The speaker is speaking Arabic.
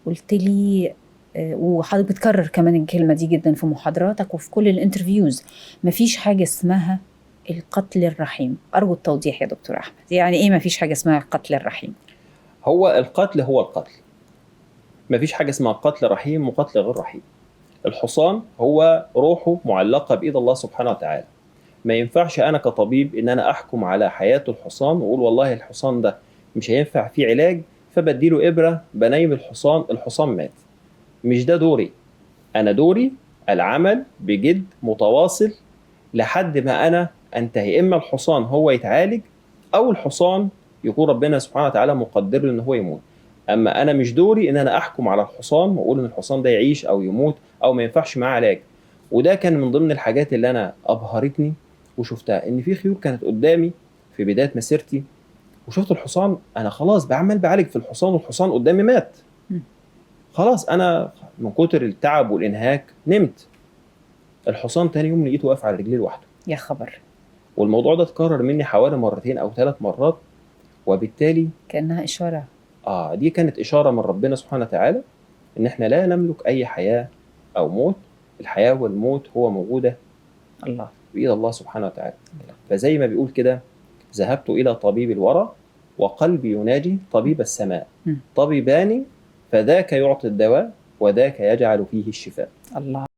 قلت لي وحضرتك بتكرر كمان الكلمة دي جدا في محاضراتك وفي كل الانترفيوز، مفيش حاجة اسمها القتل الرحيم. أرجو التوضيح يا دكتور أحمد، يعني إيه مفيش حاجة اسمها القتل الرحيم؟ هو القتل هو القتل، مفيش حاجة اسمها قتل رحيم وقتل غير رحيم. الحصان هو روحه معلقة بإيد الله سبحانه وتعالى. ما ينفعش أنا كطبيب إن أنا أحكم على حياة الحصان وأقول والله الحصان ده مش هينفع فيه علاج فبديله إبرة بنيم الحصان مات. مش ده دوري. أنا دوري العمل بجد متواصل لحد ما أنا أنتهي، إما الحصان هو يتعالج أو الحصان يكون ربنا سبحانه وتعالى مقدر له إن هو يموت. أما أنا مش دوري إن أنا أحكم على الحصان وأقول إن الحصان ده يعيش أو يموت أو ما ينفعش معاه علاج. وده كان من ضمن الحاجات اللي أنا أبهرتني وشفتها، إن في خيول كانت قدامي في بداية مسيرتي وشفت الحصان، أنا خلاص بعمل بعالج في الحصان والحصان قدامي مات. خلاص أنا من كتر التعب والإنهاك نمت. الحصان تاني يوم لقيته واقف على رجليه لوحده. يا خبر. والموضوع ده اتكرر مني حوالي مرتين أو 3 مرات، وبالتالي كأنها إشارة. دي كانت إشارة من ربنا سبحانه وتعالى إن إحنا لا نملك أي حياة أو موت. الحياة والموت هو موجودة الله. بإيد الله سبحانه وتعالى. فزي ما بيقول كده: ذهبت إلى طبيب الورى وقلبي يناجي طبيب السماء، طبيبان فذاك يعطي الدواء وذاك يجعل فيه الشفاء. الله.